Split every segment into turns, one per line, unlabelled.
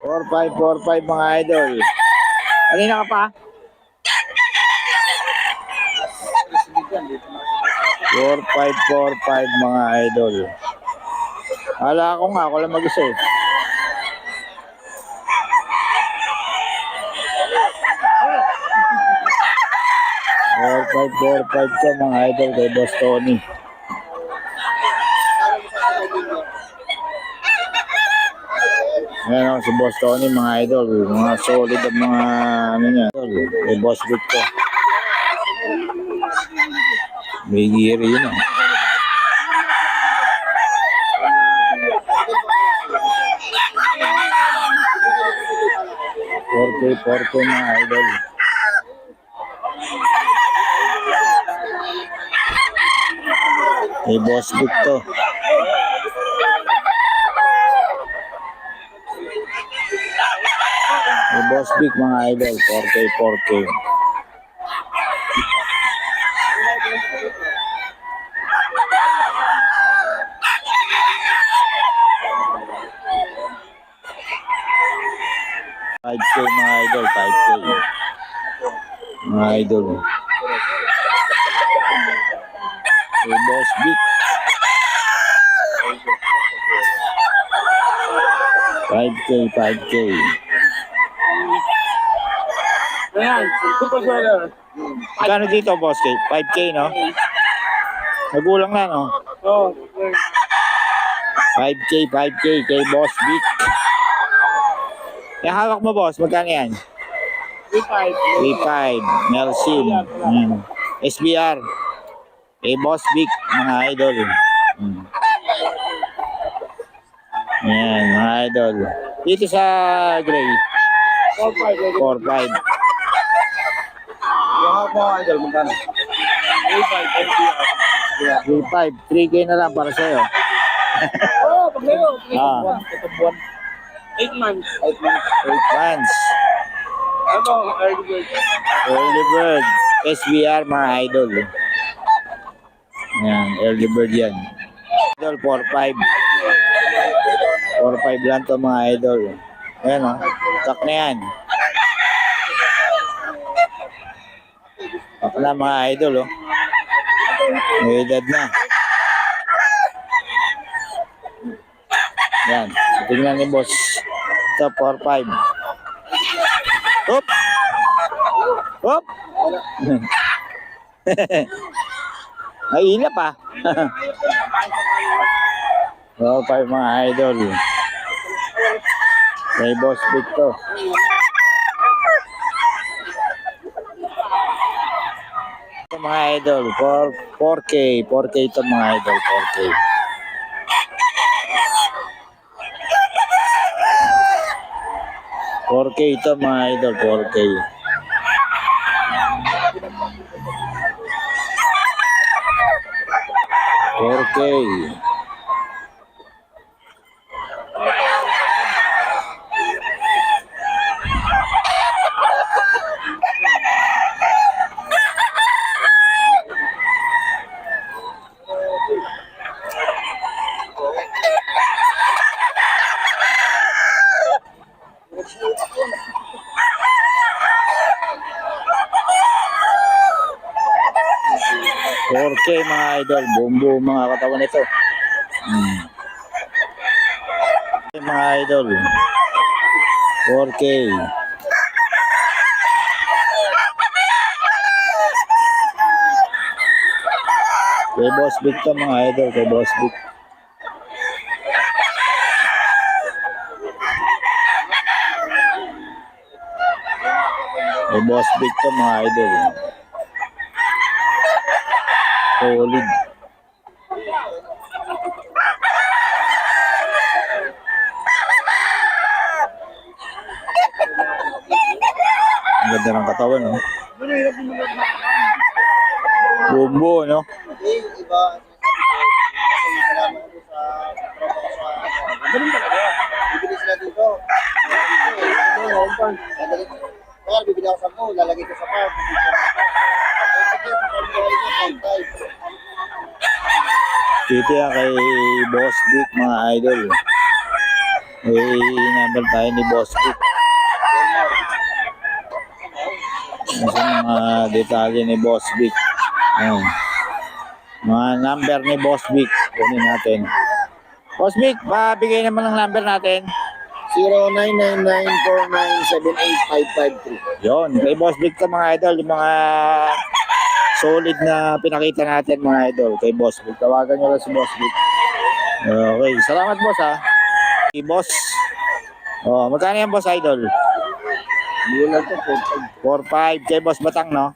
4545 mga idol. Kanina ka pa? 4545 mga idol. Hala ko nga, ako lang mag-isa eh. Four, five ka mga idol kay Boss Tony. Ayan ako si Boss Tony mga idol. Mga solid ang mga ano niya. Kay Boss Victor. May giri yun ah. Four K mga idol. Kay Boss Victor. Kay Boss Vic mga idol. 4K. Mga idol, 5K. Mga idol. Kay Boss Vic. 5K.
Ayan, super brother.
Kano dito, Boss K? 5K, no? Nagulang na, no?
Oh,
5K kay Boss Vic. Eh, hawak mo, boss. Magkano yan? 3.5. Nelson. SBR. Kay Boss Vic, mga idol. Ayan, mga idol. Dito sa gray. 4.5.
Yung hawak mo idol, magkano?
3.5. 3K na lang para sa'yo.
Oh, paglayo.
Ah.
8 months.
8 months.
Ano, early bird.
Early bird. SBR, mga idol. Ayan, early bird yan. Idol, 4.5. 4.5 lang to mga idol. Ayan o. Tak na yan. Tak na mga idol o. May edad na. Yan. Tingnan ni boss. Ito, 4.5. Hop! Hop! Naila pa. 4.5 mga idol. Kay Boss Victor. Ito mga idol. 4K. 4K ito mga idol. 4K. Ito mga idol, 4K. Mga idol, buong mga katawan nito. Mga idol, 4K. Kay Boss Vic to mga idol, kay Boss Vic. Kay Boss Vic to mga idol. Solid. Ang ganda ng katawan, no? Bumbo, no?
Ganun talaga. Bibili sila dito. Kaya bibili ako sa mo, lalagay ko sa park.
Dito yan kay Boss Vic mga idol. number tayo ni Boss Vic. Sa mga detalye ni Boss Vic. Ayan. Mga number ni Boss Vic. Kunin natin. Boss Vic, pabigay naman ng number natin.
0999497855.
Yon, kay Boss Vic to mga idol, yung mga solid na pinakita natin mga idol kay Boss Vic. Tawagan nyo lang si Boss Vic. Okay, salamat boss ha. Si Boss. Oh, magkano yan Boss Idol?
Yun lang to,
4-5 kay Boss Batang, no?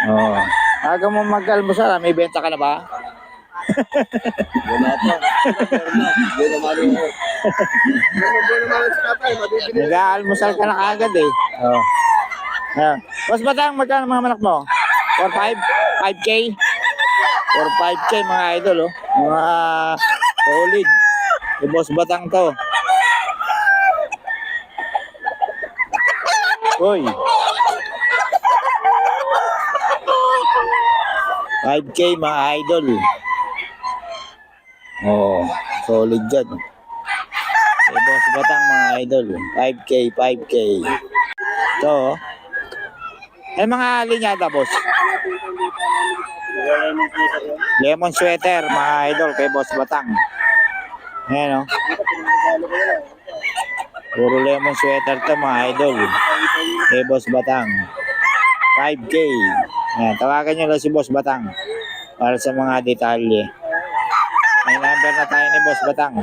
Oh. Aga mo mag-almusal, may benta ka na ba?
wala pa. Hindi naman yung... Hindi naman sa kapay, mabibili.
Nag-aalmusal ka na kaagad eh. Oh. Ah. Boss Batang, magkano mga manak mo? 4-5? 5K? 4-5K mga idol, oh. Mga solid. Si Boss Batang to. Uy. 5K mga idol. Oh, solid dyan. Si Boss Batang mga idol. 5K, 5K. Ito, oh. Ay mga linyada, boss. Lemon sweater, mga idol, kay Boss Batang. Ayan, oh. Puro lemon sweater to, mga idol. Kay Boss Batang. 5K. Ayan, tawagan nyo lang si Boss Batang para sa mga detalye. May number na tayo ni Boss Batang.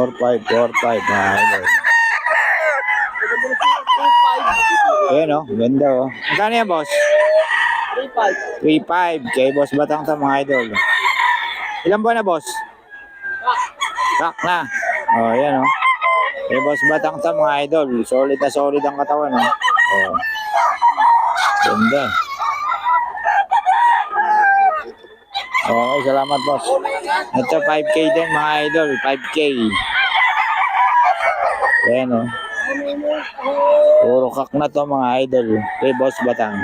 Four, five, mga idol. Ayan, oh, ganda, oh. Magkano yan, boss? 3.5 kay Boss Batang to, mga idol. Ilan buwan na, boss? Back na. Oh, ayan, oh. Kay Boss Batang to, mga idol. Solid na solid ang katawan, oh. Oh. Ganda. Okay, salamat, boss. Ito, 5K din, mga idol. 5K. Ayan, oh. Puro kak na to, mga idol. Kay Boss Batang.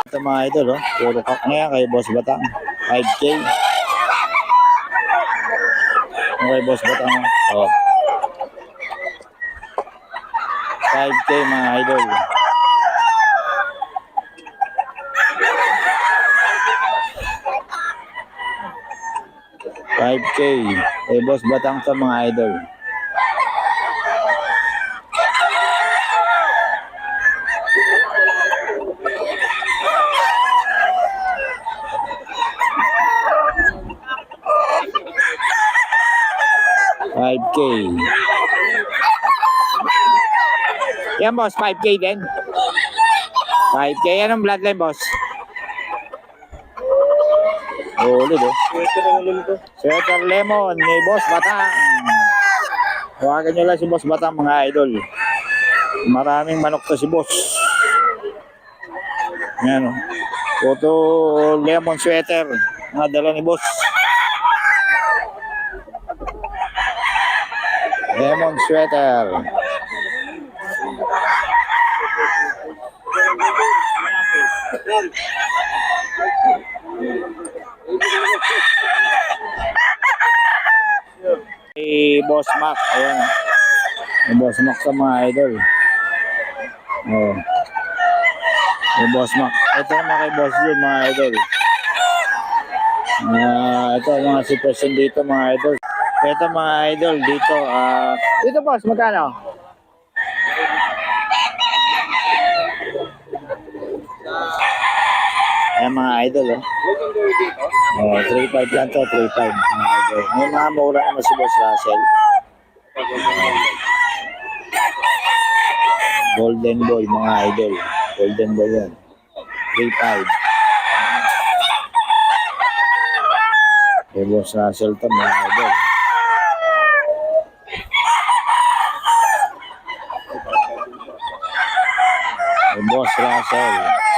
Ito mga idol, oh. Puro kak na yan kay Boss Batang. 5K. Okay, Boss Batang. Oh. 5K mga idol. $5K. Kay Boss Batang to, mga idol. $5K. Yan, boss, 5K din. 5K. Anong bloodline, boss? Ulit, oh. Sweater lemon ni Boss Batang. Tawagan nyo lang si Boss Batang, mga idol. Maraming manok to si boss. Yan, oh. Photo lemon sweater. Mga dala ni boss. Lemon sweater. Si Boss Mac, ayan. Si Boss Mac sa mga idol. Oh. Si Boss Mac. Ito naman kay Boss Jun, mga idol. Ito mga sitwasyon dito, mga idol. Ito mga idol dito. Dito boss, magkano? Ayan mga idol, oh. Oh, 3.5 lang to, 3.5 mga idol. May mga mura naman si Boss Russell. Golden Boy, mga idol. Golden Boy yan. 3.5. May Boss Russell to mga idol. Boss Russell.